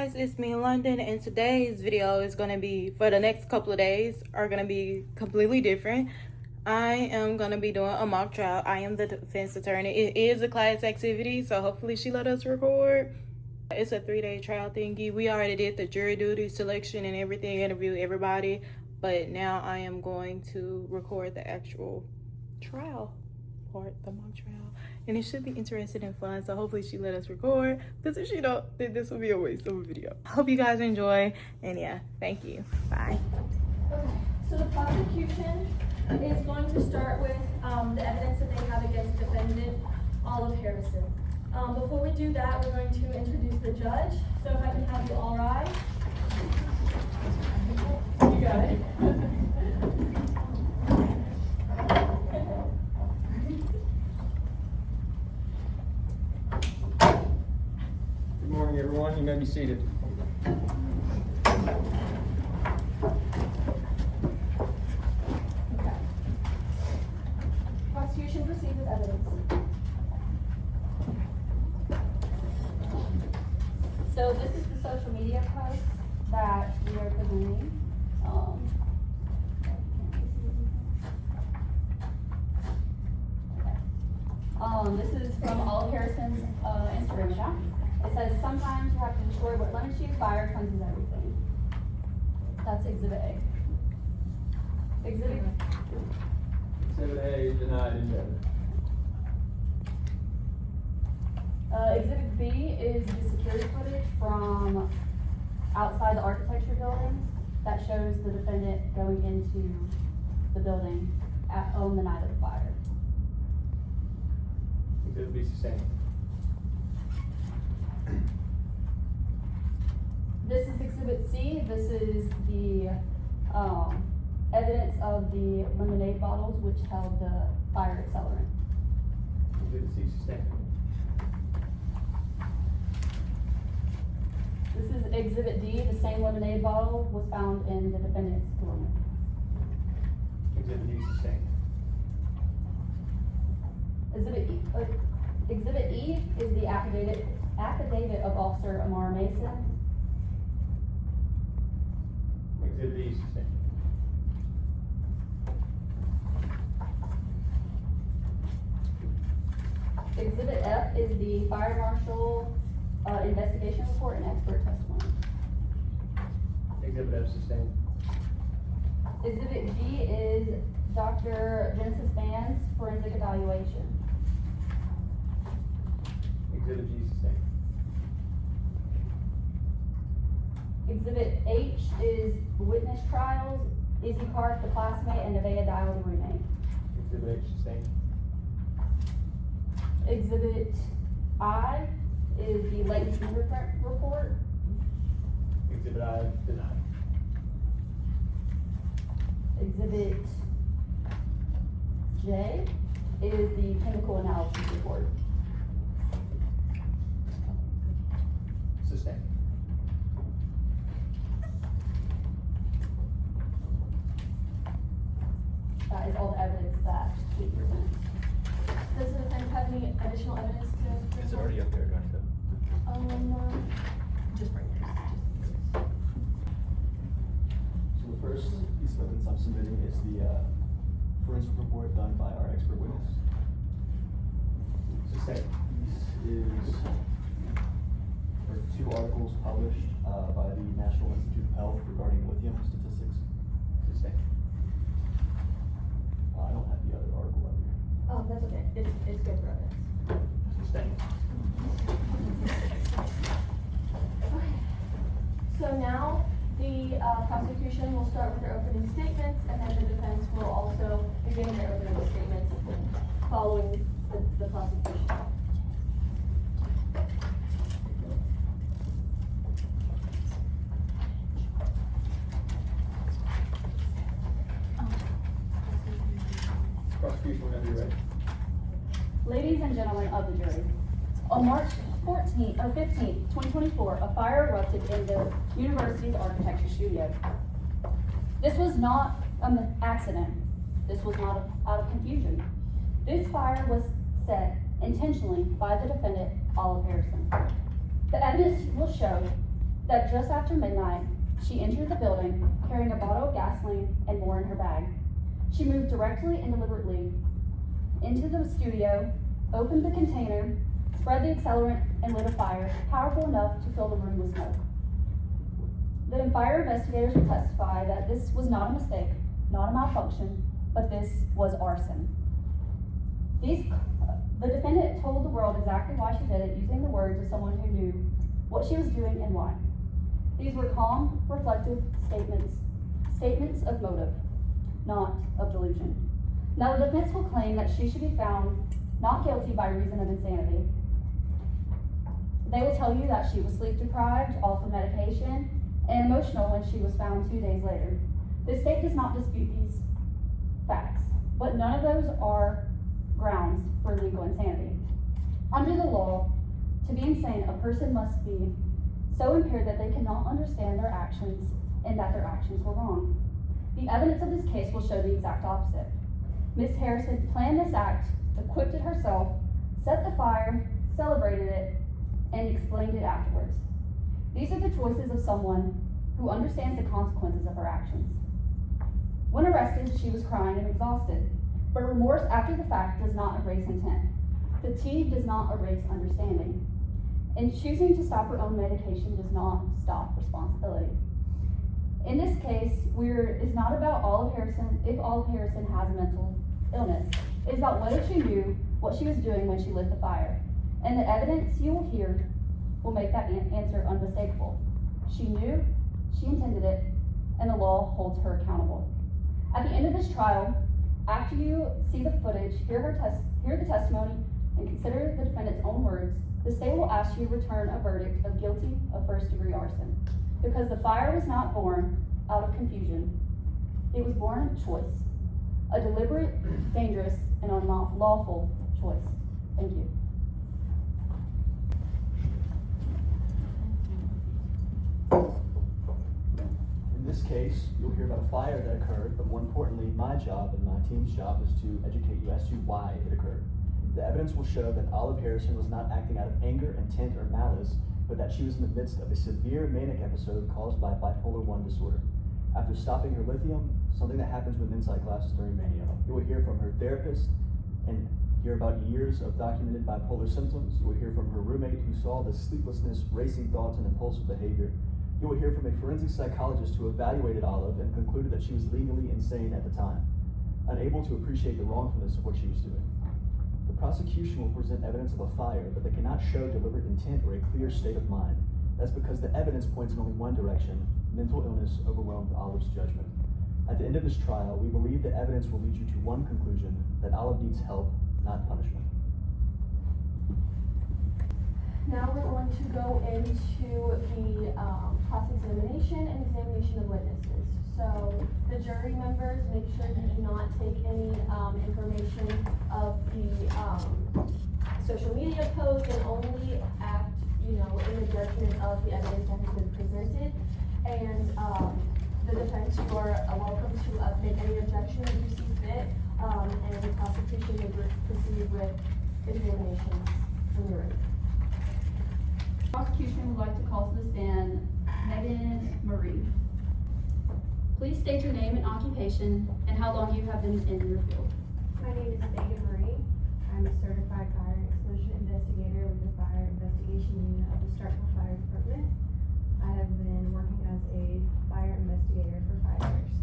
guys, it's me London, and today's video is going to be, for the next couple of days, are going to be completely different. I am going to be doing a mock trial. I am the defense attorney. It is a class activity, so hopefully she let us record. It's a 3-day trial thingy. We already did the jury duty selection and everything, interviewed everybody, but now I am going to record the actual trial part, the mock trial. And it should be interesting and fun, so hopefully she let us record, because if she don't, then this will be a waste of a video. Hope you guys enjoy, and yeah, thank you. Bye. Okay, so the prosecution is going to start with the evidence that they have against defendant Olive Harrison. Before we do that, we're going to introduce the judge. So if I can have you all rise. You got it. Good morning, everyone. You may be seated. Okay. Prosecution proceeds with evidence. So this is the social media post that we are presenting. This is from Olive Harrison's Instagram account. It says, sometimes you have to destroy what limits you, fire comes with everything. That's Exhibit A. Exhibit Exhibit A is denied indefinite. Exhibit B is the security footage from outside the architecture building that shows the defendant going into the building on the night of the fire. Exhibit B sustained. This is Exhibit C. This is the evidence of the lemonade bottles which held the fire accelerant. Exhibit C sustained. This is Exhibit D. The same lemonade bottle was found in the defendant's dorm. Exhibit D sustained. Exhibit E is the affidavit of Officer Amar Mason. Exhibit E sustained. Exhibit F is the fire marshal investigation report and expert testimony. Exhibit F sustained. Exhibit G is Dr. Genesis Band's forensic evaluation. Exhibit G sustained. Exhibit H is witness trials, Izzy Clark, the classmate, and Nevaeh Dial, the roommate. Exhibit H sustained. Exhibit I is the latent fingerprint report. Exhibit I denied. Exhibit J is the chemical analysis report. Sustained. That is all the evidence that we present. Does the defense have any additional evidence to? It's already up there, don't you? Just bring it. So the first piece of evidence I'm submitting is the forensic report done by our expert witness. Sustained. This is for 2 articles published by the National Institute of Health regarding lithium statistics. Sustained. I don't have the other article right here. Oh, that's okay. It's good for evidence. Sustained. Okay. So now the prosecution will start with their opening statements, and then the defense will also begin their opening statements following the prosecution. Prosecution whenever you're ready. Ladies and gentlemen of the jury, on March 15th, 2024, a fire erupted in the university's architecture studio. This was not an accident. This was not out of confusion. This fire was set intentionally by the defendant, Olive Harrison. The evidence will show that just after midnight, she entered the building carrying a bottle of gasoline and more in her bag. She moved directly and deliberately into the studio, opened the container, spread the accelerant, and lit a fire powerful enough to fill the room with smoke. The fire investigators will testify that this was not a mistake, not a malfunction, but this was arson. The defendant told the world exactly why she did it, using the words of someone who knew what she was doing and why. These were calm, reflective statements of motive, not of delusion. Now the defense will claim that she should be found not guilty by reason of insanity. They will tell you that she was sleep deprived, off of medication, and emotional when she was found 2 days later. The state does not dispute these facts, but none of those are grounds for legal insanity. Under the law, to be insane, a person must be so impaired that they cannot understand their actions and that their actions were wrong. The evidence of this case will show the exact opposite. Ms. Harrison planned this act, equipped it herself, set the fire, celebrated it, and explained it afterwards. These are the choices of someone who understands the consequences of her actions. When arrested, she was crying and exhausted, but remorse after the fact does not erase intent. Fatigue does not erase understanding. And choosing to stop her own medication does not stop responsibility. In this case, it's not about if Olive Harrison has a mental illness. It's about whether she knew what she was doing when she lit the fire. And the evidence you will hear will make that answer unmistakable. She knew, she intended it, and the law holds her accountable. At the end of this trial, after you see the footage, hear the testimony, and consider the defendant's own words, the state will ask you to return a verdict of guilty of first-degree arson. Because the fire was not born out of confusion. It was born of choice. A deliberate, dangerous, and unlawful choice. Thank you. In this case, you'll hear about a fire that occurred, but more importantly, my job and my team's job is to educate you as to why it occurred. The evidence will show that Olive Harrison was not acting out of anger, intent, or malice, but that she was in the midst of a severe manic episode caused by bipolar I disorder. After stopping her lithium, something that happens with insight classes during mania, you will hear from her therapist and hear about years of documented bipolar symptoms. You will hear from her roommate who saw the sleeplessness, racing thoughts, and impulsive behavior. You will hear from a forensic psychologist who evaluated Olive and concluded that she was legally insane at the time, unable to appreciate the wrongfulness of what she was doing. The prosecution will present evidence of a fire, but they cannot show deliberate intent or a clear state of mind. That's because the evidence points in only one direction. Mental illness overwhelmed Olive's judgment. At the end of this trial, we believe the evidence will lead you to one conclusion, that Olive needs help, not punishment. Now we're going to go into the cross-examination and examination of witnesses. So the jury members, make sure you do not take any information of the social media posts and only act, in the judgment of the evidence that has been presented. And the defense, you are welcome to make any objection if you see fit, and the prosecution may proceed with examinations when you're ready. Prosecution would like to call to the stand Megan Marie. Please state your name and occupation and how long you have been in your field. My name is Megan Marie. I'm a certified fire and explosion investigator with the Fire Investigation Unit of the Starkville Fire Department. I have been working as a fire investigator for 5 years.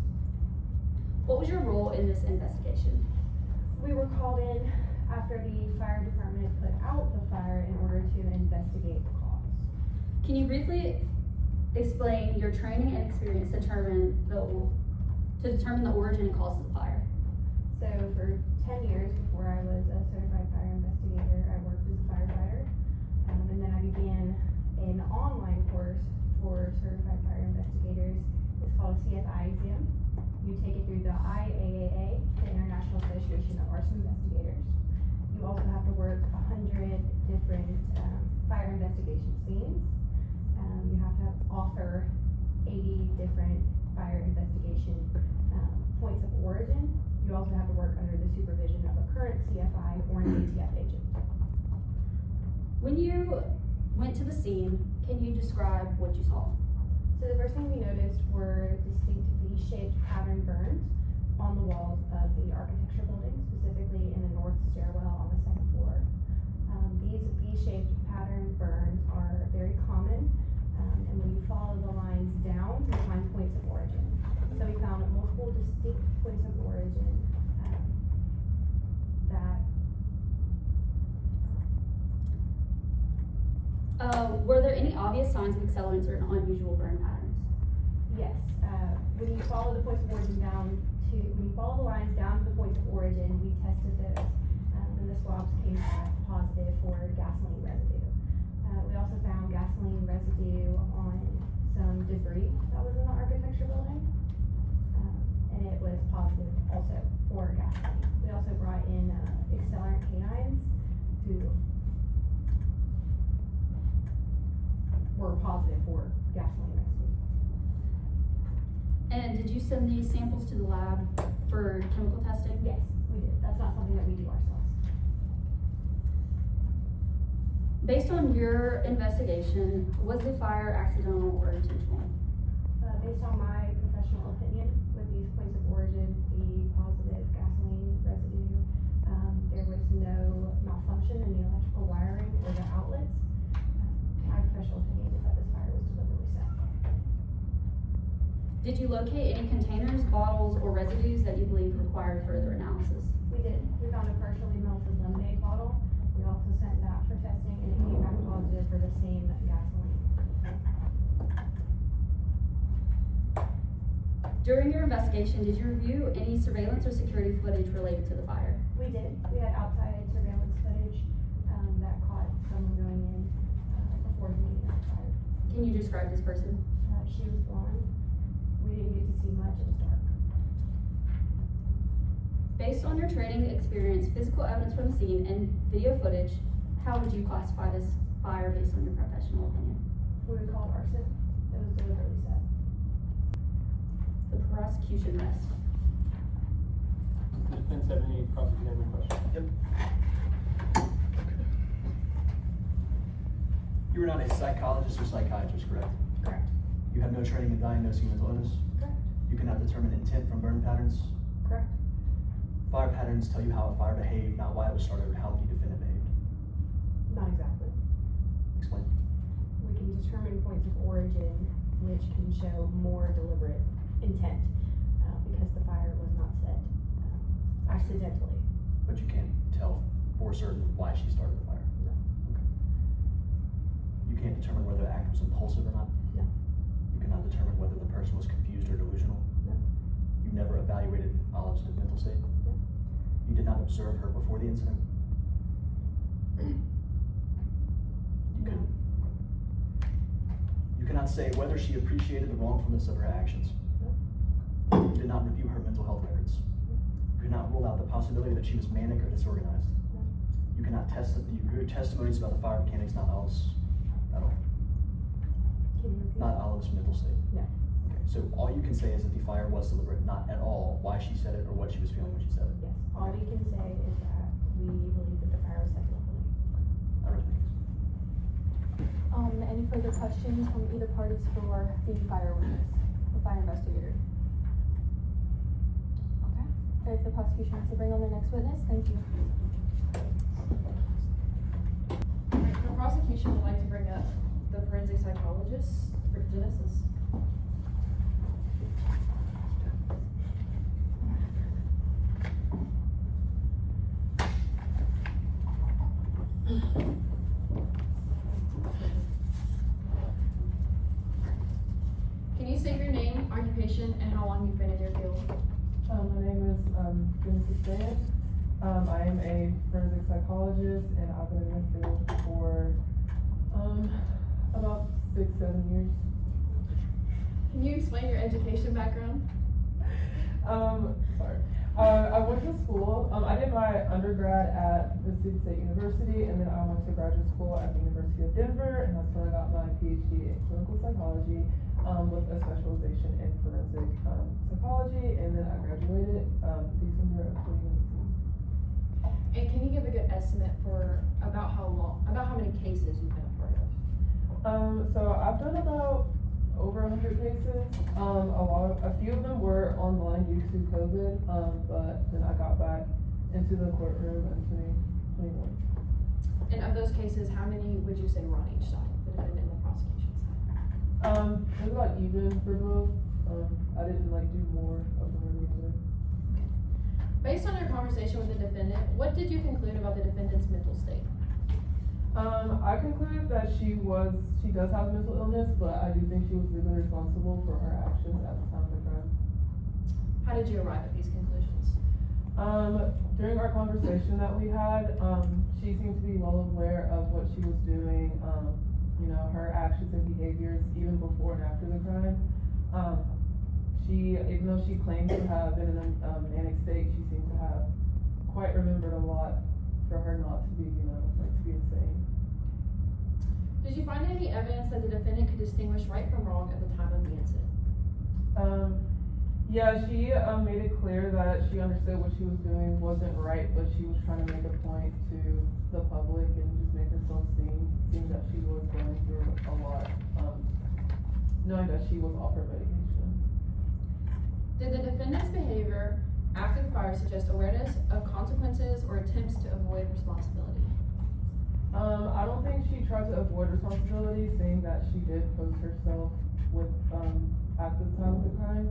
What was your role in this investigation? We were called in after the fire department put out the fire in order to investigate the cause. Can you briefly explain your training and experience to determine the origin and cause of the fire? So for 10 years before I was a certified fire investigator, I worked as a firefighter. And then I began an online course for certified fire investigators. It's called CFI exam. You take it through the IAAA, the International Association of Arson Investigators. You also have to work 100 different fire investigation scenes. You have to author 80 different fire investigation points of origin. You also have to work under the supervision of a current CFI or an ATF agent. When you went to the scene, can you describe what you saw? first thing we noticed were distinct V-shaped pattern burns on the walls of the architecture building, specifically in the north stairwell on the second floor. These V-shaped pattern burns are very common, and when you follow the lines down, you find points of origin. So we found multiple distinct points of origin that Were there any obvious signs of accelerants or unusual burn patterns? yes, when you follow the points of origin when you follow the lines down to the points of origin, we tested those, and the swabs came back positive for gasoline residue. We also found gasoline residue on some debris that was in the architecture building, and it was positive also for gasoline. We also brought in accelerant canines who were positive for gasoline residue. And did you send these samples to the lab for chemical testing? Yes, we did. That's not something that we do ourselves. Based on your investigation, was the fire accidental or intentional? Based on my professional opinion, with these points of origin, the positive gasoline residue, there was no malfunction in the electrical wiring or the outlets. My professional opinion is that this fire was deliberately set. Did you locate any containers, bottles, or residues that you believe required further analysis? We did. We found a partially melted lemonade bottle. We also sent that for testing, and it came back positive for the same gasoline. During your investigation, did you review any surveillance or security footage related to the fire? We did. We had outside surveillance footage that caught someone going in before the meeting got fired. Can you describe this person? She was blonde. We didn't get to see much. It was dark. Based on your training experience, physical evidence from the scene, and video footage, how would you classify this fire based on your professional opinion? We would call it arson. It was deliberately set. The prosecution rests. Does the defense have any cross-examination questions? Yep. You are not a psychologist or psychiatrist, correct? Correct. You have no training in diagnosing mental illness? Correct. You cannot determine intent from burn patterns? Correct. Fire patterns tell you how a fire behaved, not why it was started or how the defendant behaved. Not exactly. Explain. We can determine points of origin which can show more deliberate intent because the fire was not set accidentally. But you can't tell for certain why she started the fire? No. Okay. You can't determine whether the act was impulsive or not? No. You cannot determine whether the person was confused or delusional? No. You never evaluated Olive's mental state? No. You did not observe her before the incident? You couldn't? You cannot say whether she appreciated the wrongfulness of her actions? No. You did not review her mental health records? You could not rule out the possibility that she was manic or disorganized? No. You cannot your testimonies about the fire mechanics, not Olive's at all? Can you repeat? Not Olive's mental state? No. Okay, so all you can say is that the fire was deliberate, not at all why she said it or what she was feeling when she said it? Yes. All we can say is that we believe that the fire was set deliberately. I rest my case. Any further questions from either parties for the fire witness, the fire investigator? Okay, if the prosecution has to bring on their next witness, thank you. Alright, the prosecution would like to bring up the forensic psychologist for Genesis. Can you say your name, occupation, and how long you've been in your field? My name is Genesis Dan. I am a forensic psychologist, and I've been in the field for about 6-7 years. Can you explain your education background? Sorry. I went to school. I did my undergrad at Mississippi State University, and then I went to graduate school at the University of Denver, and that's when I got my PhD in clinical psychology with a specialization in forensic psychology, and then I graduated December of 2019. And can you give a good estimate for about how many cases you've been a part of? So I've done about over 100 100 cases. A few of them were online due to COVID, but then I got back into the courtroom in 2021. And of those cases, how many would you say were on each side, the defendant and the prosecution side? It was about even for both. I didn't like do more of the murder either. Based on your conversation with the defendant, what did you conclude about the defendant's mental state? I concluded that she does have mental illness, but I do think she was legally responsible for her actions at the time of the crime. How did you arrive at these conclusions? During our conversation that we had, she seemed to be well aware of what she was doing, you know, her actions and behaviors even before and after the crime. Even though she claimed to have been in a manic state, she seemed to have quite remembered a lot for her not to be, you know, like to be insane. Did you find any evidence that the defendant could distinguish right from wrong at the time of the incident? Yeah, she made it clear that she understood what she was doing wasn't right, but she was trying to make a point to the public and just make herself seem that she was going through a lot, knowing that she was off her medication. Did the defendant's behavior after the fire suggest awareness of consequences or attempts to avoid responsibility? I don't think she tried to avoid responsibility, saying that she did post herself with, at the time of the crime.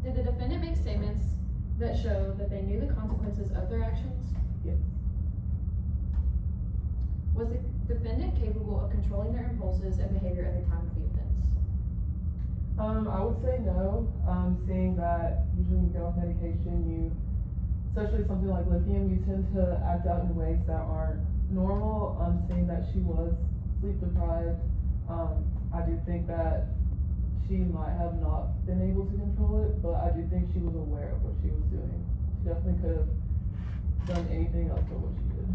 Did the defendant make statements that show that they knew the consequences of their actions? Yes. Was the defendant capable of controlling their impulses and behavior at the time of the offense? I would say no, seeing that usually when you get off medication, especially something like lithium, you tend to act out in ways that aren't normal. Seeing that she was sleep deprived, I do think that she might have not been able to control it, but I do think she was aware of what she was doing. She definitely could have done anything else but what she did.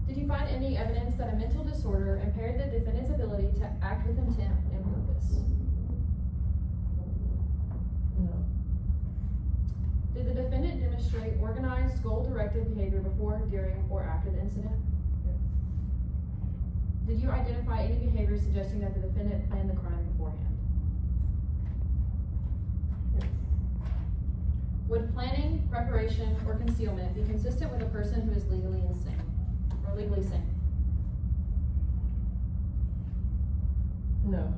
Did you find any evidence that a mental disorder impaired the defendant's ability to act with intent and purpose? No. Did the defendant demonstrate organized, goal-directed behavior before, during, or after the incident? Yes. Did you identify any behavior suggesting that the defendant planned the crime beforehand? Yes. Would planning, preparation, or concealment be consistent with a person who is legally insane, or legally sane? No.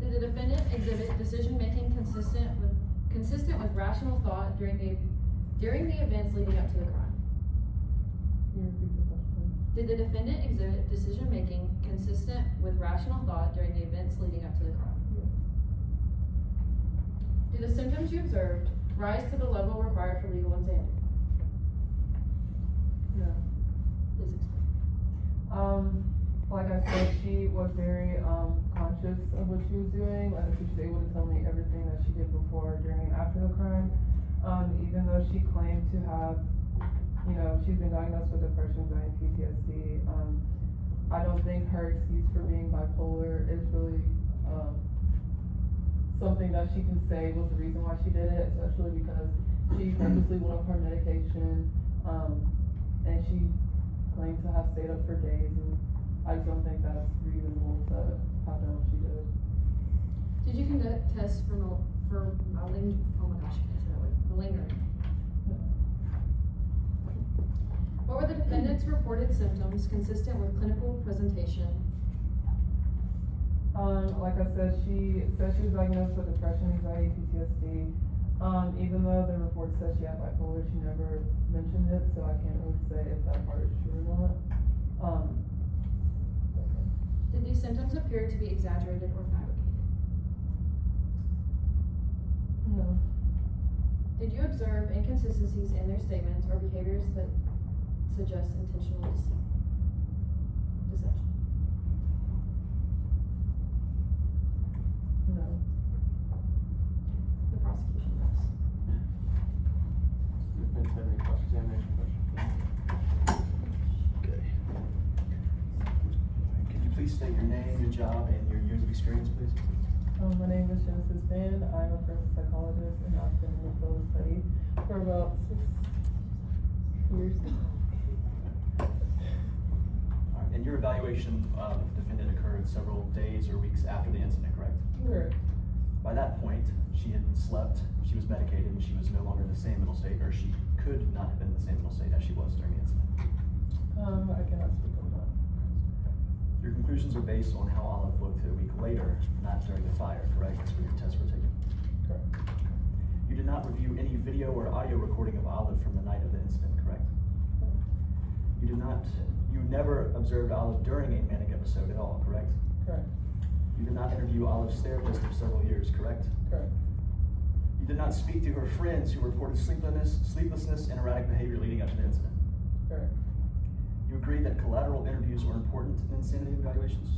Did the defendant exhibit decision-making consistent with rational thought during the events leading up to the crime? Can you repeat the question? Did the defendant exhibit decision-making consistent with rational thought during the events leading up to the crime? Yes. Do the symptoms you observed rise to the level required for legal insanity? No. Please explain. Like I said, she was very conscious of what she was doing. Like she was able to tell me everything that she did before, during, and after the crime. Even though she claimed to have, you know, she's been diagnosed with depression, anxiety, PTSD. I don't think her excuse for being bipolar is really something that she can say was the reason why she did it, especially because she purposely went off her medication, and she claimed to have stayed up for days, and I just don't think that's reasonable to have done what she did. Did you conduct tests for malingering? Oh my gosh, I can't say that word. Malingering. No. What were the defendant's reported symptoms consistent with clinical presentation? Like I said, she said she was diagnosed with depression, anxiety, PTSD. Even though the report says she had bipolar, she never mentioned it, so I can't really say if that part is true or not. Did these symptoms appear to be exaggerated or fabricated? No. Did you observe inconsistencies in their statements or behaviors that suggest intentional deception? No. The prosecution does. Defense have any cross-examination questions? Okay. Could you please state your name, your job, and your years of experience, please? My name is Genesis Band. I'm a forensic psychologist, and I've been in the field of study for about 6 years. evaluation of the defendant occurred several days or weeks after the incident, correct? Correct. By that point, she had slept, she was medicated, and she was no longer in the same mental state, or she could not have been in the same mental state as she was during the incident. I cannot speak on that. Your conclusions are based on how Olive looked a week later, not during the fire, correct? That's where your tests were taken. Correct. You did not review any video or audio recording of Olive from the night of the incident, correct? You never observed Olive during a manic episode at all, correct? Correct. You did not interview Olive's therapist of several years, correct? Correct. You did not speak to her friends who reported sleeplessness and erratic behavior leading up to the incident. Correct. You agree that collateral interviews are important in insanity evaluations?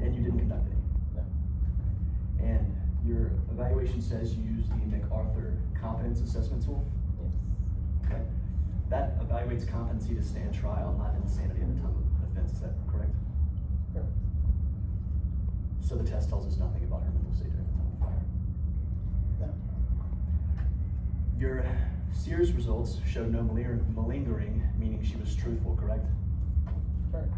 And you didn't conduct any? No. And your evaluation says you used the MacArthur Competence Assessment Tool? Yes. Okay. That evaluates competency to stand trial, not insanity at the time of offense, is that correct? Correct. So the test tells us nothing about her mental state during the time of the fire. No. Your Sears results showed no malingering, meaning she was truthful, correct? Correct.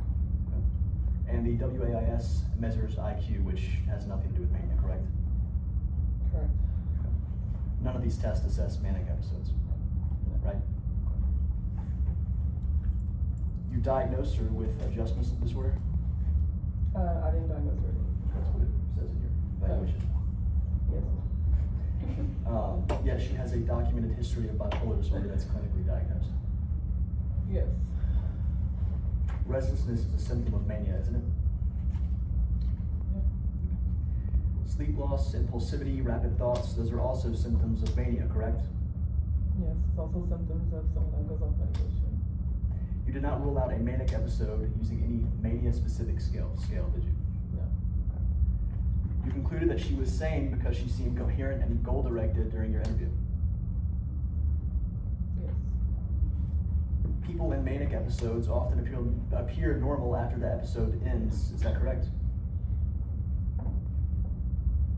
Okay. And the WAIS measures IQ, which has nothing to do with mania, correct? Correct. Okay. None of these tests assess manic episodes, right? You diagnosed her with adjustment disorder? I didn't diagnose her. That's what it says in your evaluation. Yes. Yeah, she has a documented history of bipolar disorder that's clinically diagnosed. Yes. Restlessness is a symptom of mania, isn't it? Yep. Sleep loss, impulsivity, rapid thoughts, those are also symptoms of mania, correct? Yes, it's also symptoms of someone that goes off medication. You did not rule out a manic episode using any mania-specific scale, did you? No. You concluded that she was sane because she seemed coherent and goal-directed during your interview. Yes. People in manic episodes often appear normal after the episode ends, is that correct?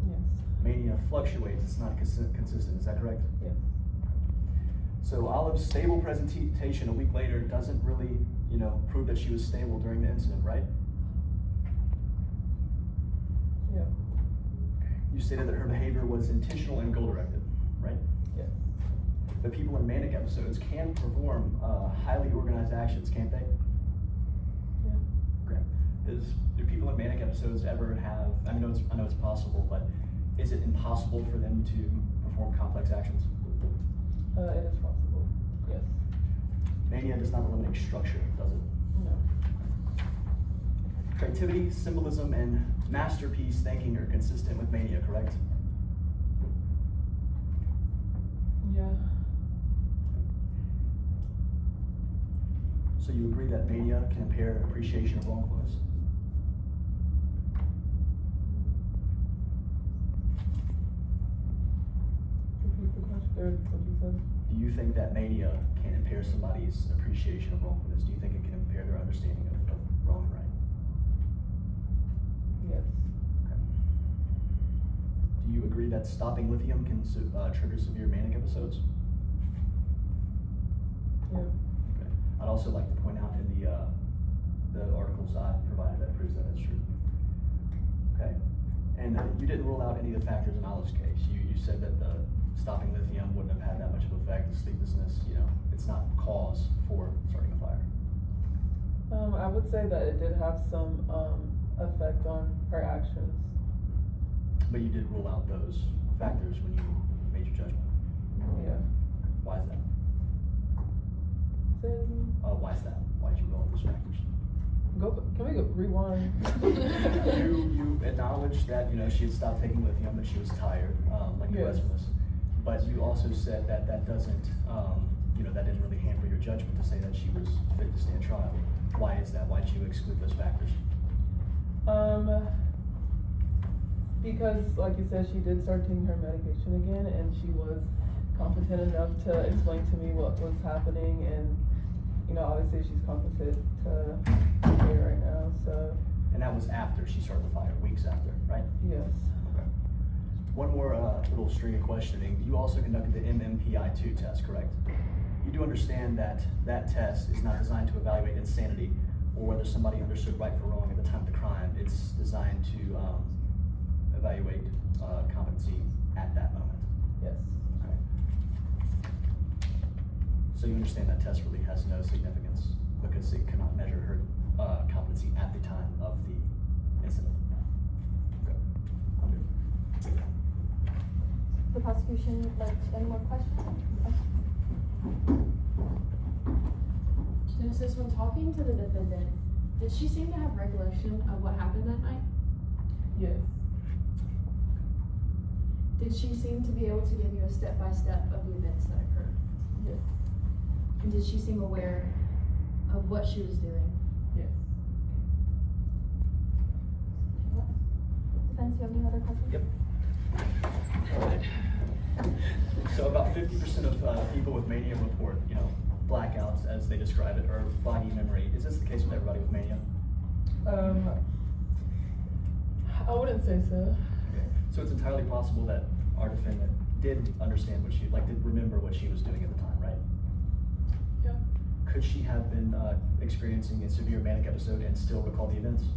Yes. Mania fluctuates, it's not consistent, is that correct? Yes. So Olive's stable presentation a week later doesn't really, prove that she was stable during the incident, right? Yeah. You stated that her behavior was intentional and goal-directed, right? Yes. But people in manic episodes can perform highly organized actions, can't they? Yeah. Okay. Do people in manic episodes ever have, I know it's possible, but is it impossible for them to perform complex actions? It is possible. Yes. Mania does not eliminate structure, does it? No. Creativity, symbolism, and masterpiece thinking are consistent with mania, correct? Yeah. So you agree that mania can impair appreciation of wrongfulness? Repeat the question, or what you said? Do you think that mania can impair somebody's appreciation of wrongfulness? Do you think it can impair their understanding of wrong and right? Yes. Okay. Do you agree that stopping lithium can trigger severe manic episodes? Yeah. Okay. I'd also like to point out in the articles I provided that proves that is true. Okay. And you didn't rule out any of the factors in Olive's case. You said that the stopping lithium wouldn't have had that much of an effect. The sleeplessness, it's not cause for starting a fire. I would say that it did have some effect on her actions. But you did rule out those factors when you made your judgment. Yeah. Why is that? Say it again. Why is that? Why did you rule out those factors? Can we go rewind? You acknowledged that she had stopped taking lithium, that she was tired, like the rest of us. But you also said that doesn't, that didn't really hamper your judgment to say that she was fit to stand trial. Why is that? Why did you exclude those factors? Because, like you said, she did start taking her medication again, and she was competent enough to explain to me what was happening, and obviously she's competent to be right now. So. And that was after she started the fire, weeks after, right? Yes. Okay. One more little string of questioning. You also conducted the MMPI-2 test, correct? You do understand that test is not designed to evaluate insanity, or whether somebody understood right from wrong at the time of the crime. It's designed to evaluate competency at that moment. Yes. Okay. So you understand that test really has no significance because it cannot measure her competency at the time of the incident. Okay. I'm good. The prosecution, any more questions? Genesis, when talking to the defendant, did she seem to have recollection of what happened that night? Yes. Did she seem to be able to give you a step-by-step of the events that occurred? Yes. And did she seem aware of what she was doing? Yes. Defense, you have any other questions? Yep. Alright. So about 50% of people with mania report, blackouts as they describe it, or foggy memory. Is this the case with everybody with mania? I wouldn't say so. Okay. So it's entirely possible that our defendant did understand did remember what she was doing at the time, right? Yeah. Could she have been experiencing a severe manic episode and still recall the events?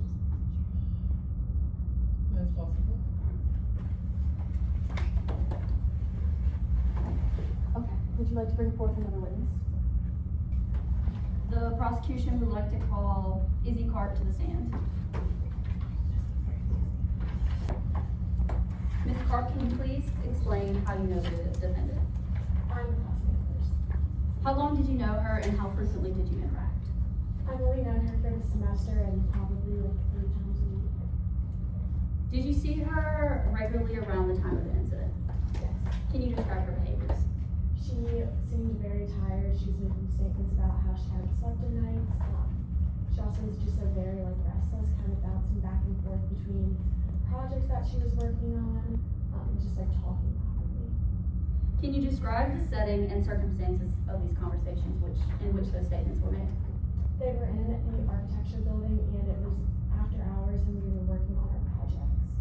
That's possible. Okay, would you like to bring forth another witness? The prosecution would like to call Izzy Karp to the stand. Ms. Karp, can you please explain how you know the defendant? I'm a classmate first. How long did you know her and how frequently did you interact? I've only known her for the semester and probably like 3 times a week. Did you see her regularly around the time of the incident? Yes. Can you describe her behaviors? She seemed very tired. She's making statements about how she hadn't slept at nights. She also was just very restless, kind of bouncing back and forth between projects that she was working on, just talking loudly. Can you describe the setting and circumstances of these conversations in which those statements were made? They were in the architecture building and it was after hours and we were working on our projects.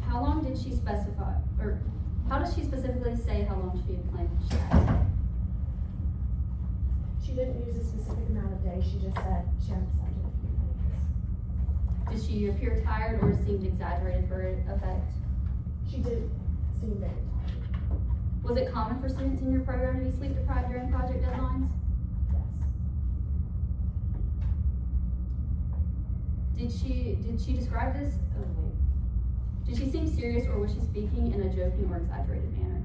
How long did she specify, or how does she specifically say how long she had claimed she had? She didn't use a specific amount of days, she just said she hadn't slept in a few nights. Did she appear tired or seemed exaggerated for effect? She did seem very tired. Was it common for students in your program to be sleep deprived during project deadlines? Yes. Did she describe this? Oh, wait. Did she seem serious or was she speaking in a joking or exaggerated manner?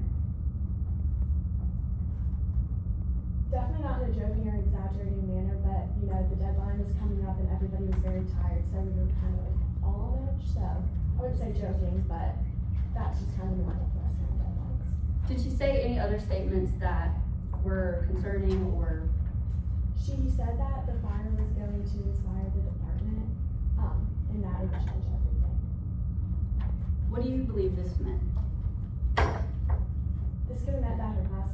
Definitely not in a joking or exaggerating manner, but the deadline was coming up and everybody was very tired, so we were kind of all on edge. So I wouldn't say joking, but that's just kind of normal for us on deadlines. Did she say any other statements that were concerning or? She said that the fire was going to inspire the department, and that it would change everything. What do you believe this meant? This could have meant that her glass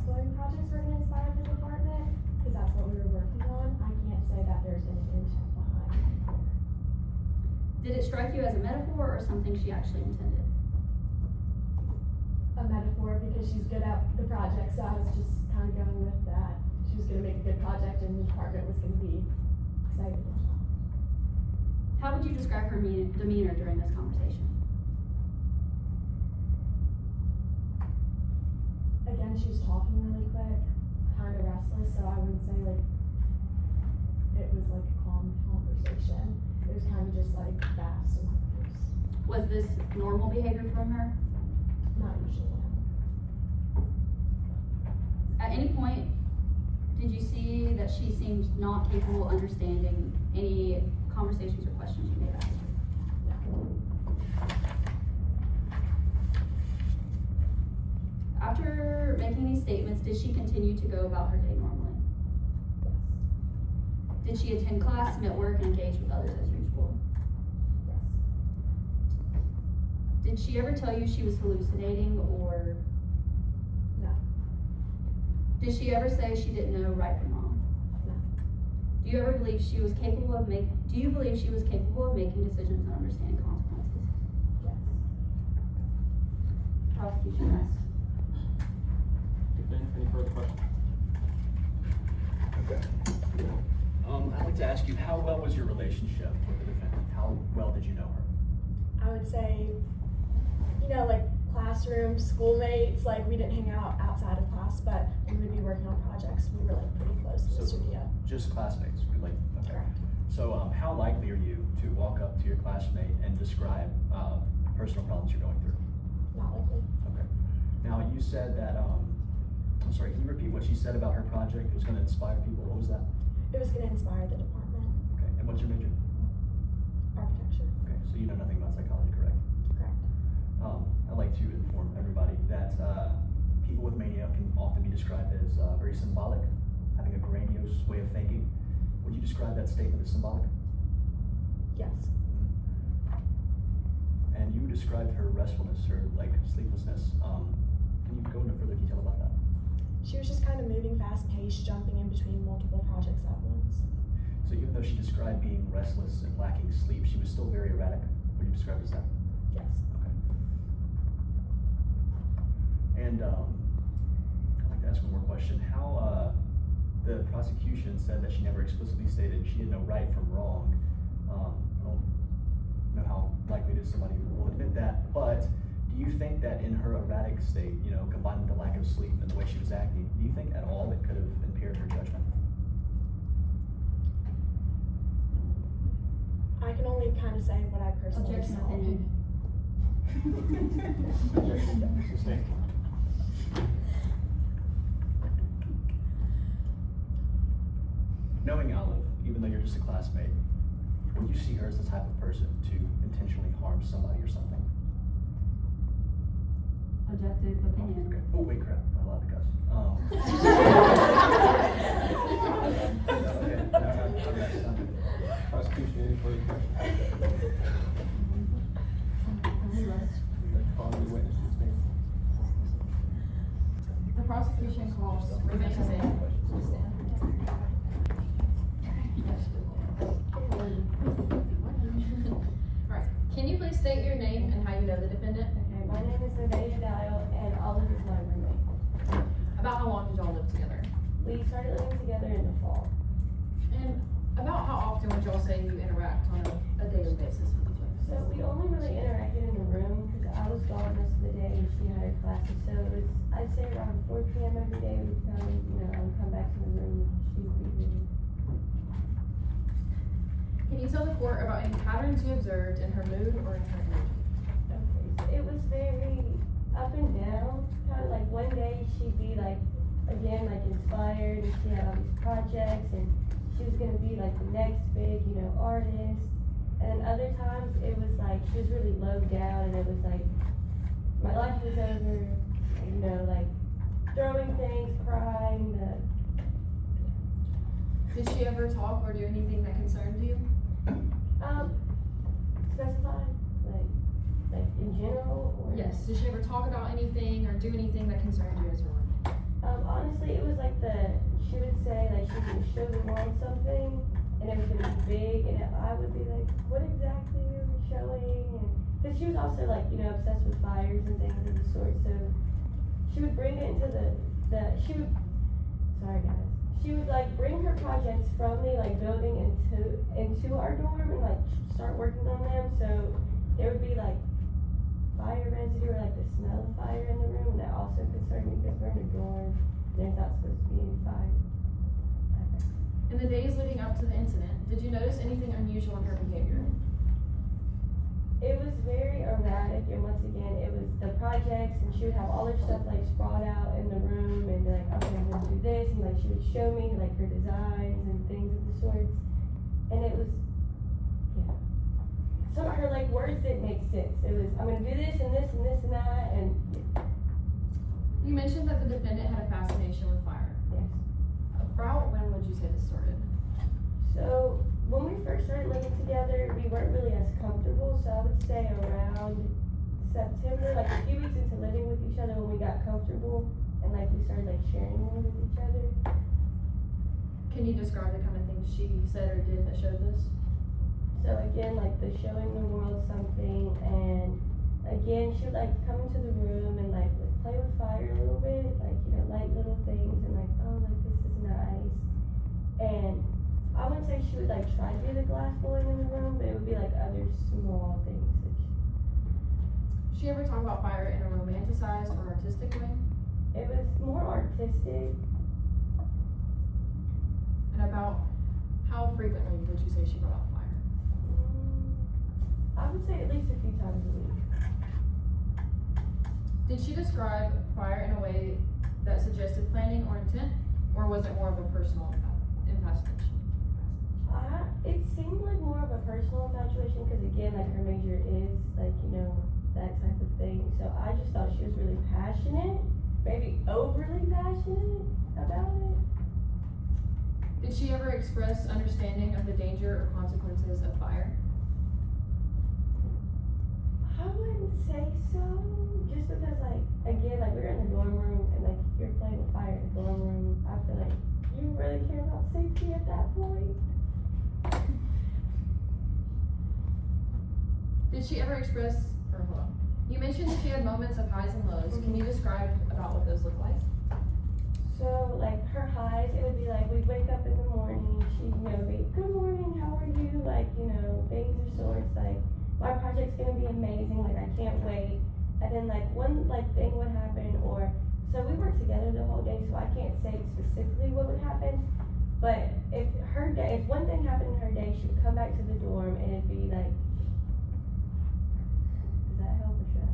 blowing projects were going to inspire the department, because that's what we were working on. I can't say that there's any intent behind it. Did it strike you as a metaphor or something she actually intended? A metaphor, because she's good at the project, so I was just kind of going with that. She was going to make a good project and the department was going to be excited as well. How would you describe her demeanor during this conversation? Again, she was talking really quick, kind of restless, so I wouldn't say it was a calm conversation. It was kind of just fast and loose. Was this normal behavior from her? Not usually. At any point, did you see that she seemed not capable of understanding any conversations or questions you may have asked her? After making these statements, did she continue to go about her day normally? Yes. Did she attend class, network, and engage with others as usual? Yes. Did she ever tell you she was hallucinating or? No. Did she ever say she didn't know right from wrong? No. Do you ever believe she was capable of making decisions and understanding consequences? Yes. Prosecution rests. Defense, any further questions? Okay. I'd like to ask you, how well was your relationship with the defendant? How well did you know her? I would say, like classroom, schoolmates, like we didn't hang out outside of class, but we would be working on projects. We were like pretty close in the studio. Just classmates, okay. Correct. So how likely are you to walk up to your classmate and describe personal problems you're going through? Not likely. Okay. Now, you said that, I'm sorry, can you repeat what she said about her project? It was gonna inspire people, what was that? It was going to inspire the department. Okay, and what's your major? Architecture. Okay, so you know nothing about psychology, correct? Correct. I'd like to inform everybody that people with mania can often be described as very symbolic, having a grandiose way of thinking. Would you describe that statement as symbolic? Yes. And you described her restfulness, her sleeplessness. Can you go into further detail about that? She was just kind of moving fast paced, jumping in between multiple projects at once. So even though she described being restless and lacking sleep, she was still very erratic. Would you describe it as that? Yes. Okay. And I'd like to ask one more question. How the prosecution said that she never explicitly stated she didn't know right from wrong. I don't know how likely it is somebody will admit that, but do you think that in her erratic state, combined with the lack of sleep and the way she was acting, do you think at all it could have impaired her judgment? I can only kind of say what I personally Objection saw. opinion. Objection, sustained. Knowing Olive, even though you're just a classmate, would you see her as the type of person to intentionally harm somebody or something? Objective opinion. Okay. Oh, wait, crap. I'm not allowed to cuss. Okay. No, I'm good. Prosecution, any further questions? Would you like to call the witness to stand? The prosecution calls Renee Stand. Alright, can you please state your name and how you know the defendant? Okay, my name is Nevaeh Dial, and Olive is my roommate. About how long did y'all live together? We started living together in the fall. And about how often would y'all say you interact on a daily basis with each So other? we only really interacted in the room because I was gone most of the day and she had her classes. So it was, I'd say around 4 p.m. every day we'd come, I would come back to the room and she'd be reading. Can you tell the court about any patterns you observed in her mood or in her energy? Okay, so it was very up and down. Kind of like one day she'd be like, again, like inspired and she had all these projects and she was gonna be like the next big, artist. And then other times it was like she was really low down and it was like my life was over, like throwing things, crying. Did she ever talk or do anything that concerned you? Specify like in general or Yes. Did she ever talk about anything or do anything that concerned you as a roommate? honestly it was like she would say like she was gonna show the world something and it was gonna be big and I would be like, what exactly are we showing? And because she was also like, obsessed with fires and things of the sort, so she would bring it into sorry guys. She would like bring her projects from the like building into our dorm and like start working on them. So there would be like fire residue or like the smell of fire in the room, and that also concerned me because we're in a dorm. There's not supposed to be any fire. In the days leading up to the incident, did you notice anything unusual in her behavior? It was very erratic, and once again, it was the projects, and she would have all her stuff like sprawled out in the room, and be like, okay, I'm gonna do this, and like she would show me like her designs and things of the sorts, and it was, some of her like words didn't make sense. It was, I'm gonna do this and this and this and that, and You mentioned that the defendant had a fascination with fire. yes. About when would you say this started? So when we first started living together, we weren't really as comfortable. So I would say around September, like a few weeks into living with each other, when we got comfortable and like we started like sharing more with each other. Can you describe the kind of things she said or did that showed this? So again, like the showing the world something, and again she would like come into the room and like play with fire a little bit, like light little things and like, oh, like this is nice. she would like try to do the glass blowing in the room, but it would be like other small things that Did she ever talk about fire in a romanticized or artistic way? it was more artistic. And about how frequently would you say she brought up fire? I would say at least a few times a week. Did she describe fire in a way that suggested planning or intent, or was it more of a personal infatuation? It seemed like more of a personal infatuation because again, like her major is like, you know, that type of thing. So I just thought she was really passionate, maybe overly passionate about it. Did she ever express understanding of the danger or consequences of fire? I wouldn't say so, just because like, again, like we were in the dorm room and like you're playing with fire in the dorm room. I feel like you really care about safety at that point. Did she ever express, or hold on, you mentioned that she had moments of highs and lows. Can you describe about what those look like? So like her highs, it would be like we'd wake up in the morning, she'd, you know, be, good morning, how are you? Like, you know, things are sorts, like, my project's gonna be amazing, like I can't wait. And then like one like thing would happen, or, so we worked together the whole day, so I can't say specifically what would happen. But if one thing happened in her day, she would come back to the dorm and it'd be like, does that help or should I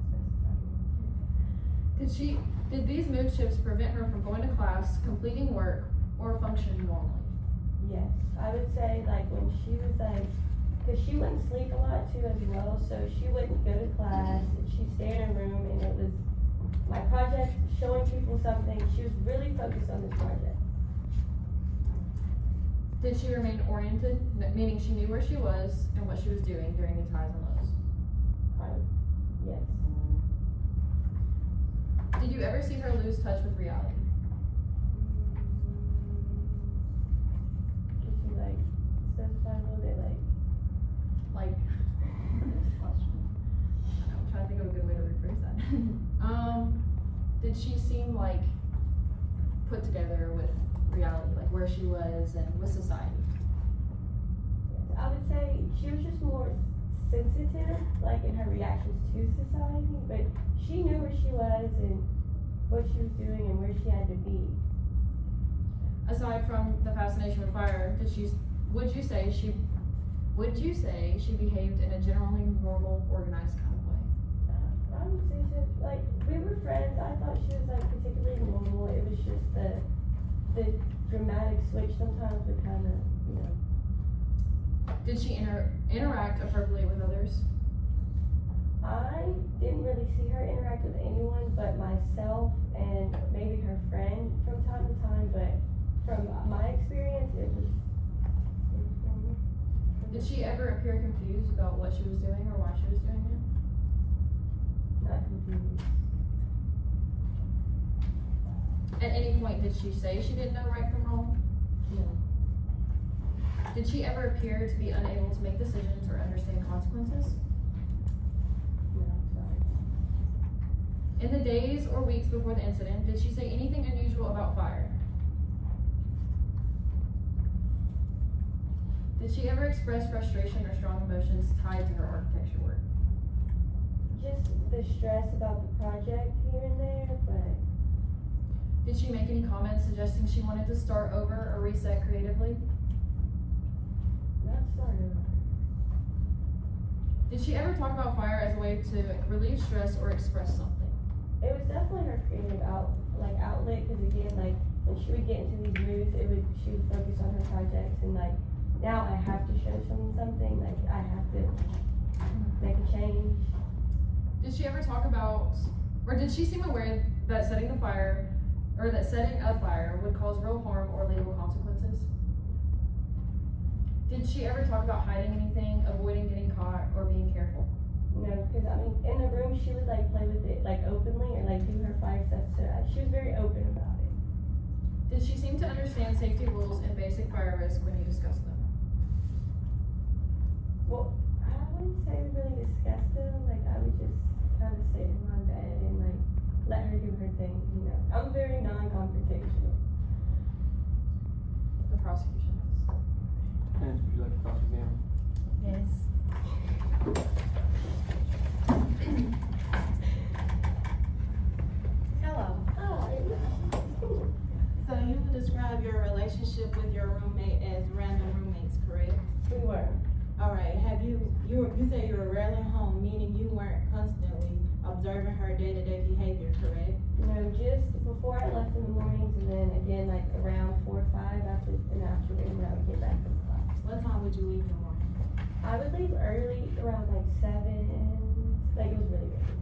specify? Did these mood shifts prevent her from going to class, completing work, or functioning normally? Yes, I would say like when she was like, cause she wouldn't sleep a lot too as well, so she wouldn't go to class, she'd stay in her room and it was my project, showing people something, she was really focused on this project. Did she remain oriented, meaning she knew where she was and what she was doing during these highs and lows? Yes. Did you ever see her lose touch with reality? Could you like specify a little bit Like, I'm trying to think of a good way to rephrase that. Did she seem like put together with reality, like where she was and with society? I would say she was just more sensitive, like in her reactions to society, but she knew where she was and what she was doing and where she had to be. Aside from the fascination with fire, would you say she behaved in a generally normal, organized kind of way? I would say she, like, we were friends. I thought she was like particularly normal. It was just the dramatic switch sometimes would kind of, you know. Did she interact appropriately with others? I didn't really see her interact with anyone but myself and maybe her friend from time to time, but from my experience, it was normal. Did she ever appear confused about what she was doing or why she was doing it? Not confused. At any point, did she say she didn't know right from wrong? No. Did she ever appear to be unable to make decisions or understand consequences? No, sorry. In the days or weeks before the incident, did she say anything unusual about fire? Did she ever express frustration or strong emotions tied to her architecture work? Just the stress about the project here and there, but Did she make any comments suggesting she wanted to start over or reset creatively? not start over. Did she ever talk about fire as a way to relieve stress or express something? It was definitely her creative outlet, because again, like, when she would get into these moods, she would focus on her projects, and like, now I have to show something, like, I have to make a change. Did she ever talk about, or did she seem aware that setting a fire would cause real harm or legal consequences? Did she ever talk about hiding anything, avoiding getting caught, or being careful? No, because I mean, in the room, she would like play with it like openly or like do her fire stuff, so she was very open about it. Did she seem to understand safety rules and basic fire risk when you discussed them? Well, I wouldn't say we really discussed them, like, I would just kind of sit in my bed and like, let her do her thing, you know. I'm very non-confrontational. The prosecution is. Defense, would you describe your relationship with your roommate as random roommates, correct? We were. Alright, you say you were rarely home, meaning you weren't constantly observing her day-to-day behavior, correct? No, just before I left in the mornings and then again like around 4 or 5 after in the afternoon when I would get back from class. What time would you leave in the morning? I would leave early around like 7, like it was really early.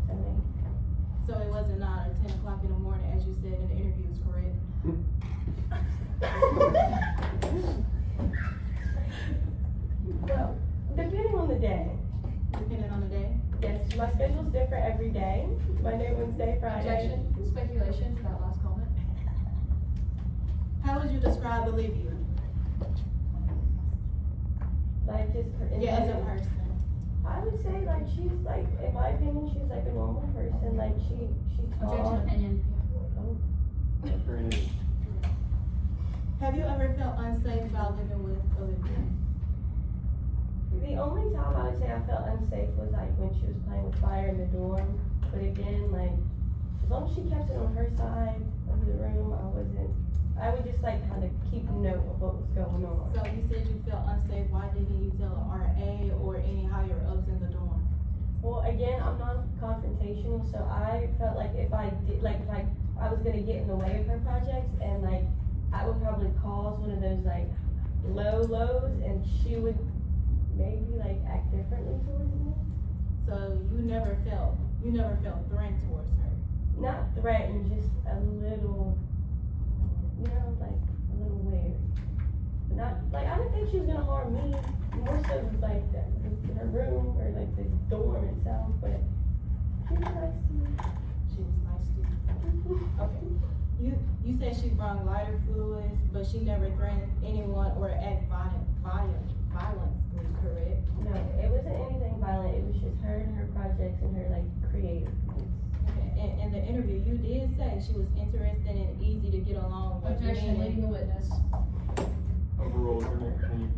7, 8. So it wasn't 9 or 10 o'clock in the morning, as you said in the interviews, correct? Well, depending on the day. Depending on the day? Yes, my schedule's different every day. Monday, Wednesday, Friday. Objection, speculation to that last comment. How would you describe Olivia? Like just her. Yeah, as a person. I would say like she's like, in my opinion, she's like a normal person. Like she's Objection, tall. opinion. That's very nice. Have you ever felt unsafe while living with Olivia? The only time I would say I felt unsafe was like when she was playing with fire in the dorm. But again, like as long as she kept it on her side of the room, I would just like kind of keep note of what was going on. So you said you felt unsafe, why didn't you tell an RA or any higher ups in the dorm? Well, again, I'm not confrontational, so I felt like if I did, like if I was gonna get in the way of her projects, and like I would probably cause one of those like lows, and she would maybe like act differently towards me. So you never felt threatened towards her? Not threatened, just a little, you know, like a little wary. But not like I didn't think she was gonna harm me. More so like her room or like the dorm itself, but she was nice to me. She was nice to you. Okay. You said she brought lighter fluids, but she never threatened anyone or act violently, correct? No, it wasn't anything violent. It was just her and her projects and her like creative. Okay. And in the interview, you did say she was interested and easy to get along with. Objection, meaning- leading the witness. Overruled, we're gonna continue.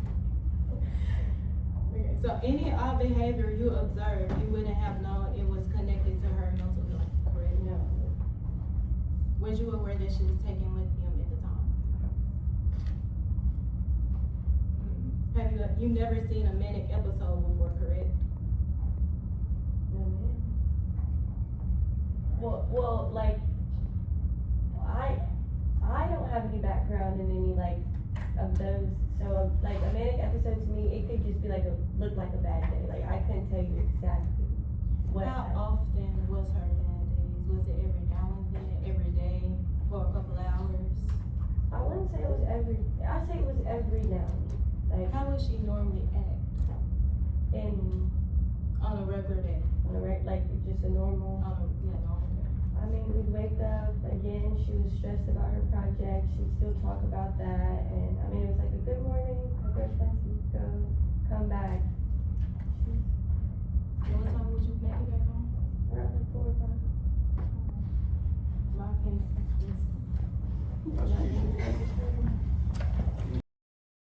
Okay, so any odd behavior you observed, you wouldn't have known it was connected to her mental health, correct? No. Was you aware that she was taking lithium at the time? Have you never seen a manic episode before, correct? No, man. Well, like, I don't have any background in any, like, of those, so, like, a manic episode to me, it could just be like look like a bad day, like, I couldn't tell you exactly what How happened. often was her bad days? Was it every now and then, every day, for a couple of hours? I wouldn't say it was I'd say it was every now and then, like, How would she normally act on a regular day? like, just a normal. Normal day. I mean, we'd wake up, again, she was stressed about her project, she'd still talk about that, and, I mean, it was like a good morning, a good fancy, go, come back. And what time would you make it back home? Around like 4 or 5. My opinion. Prosecution.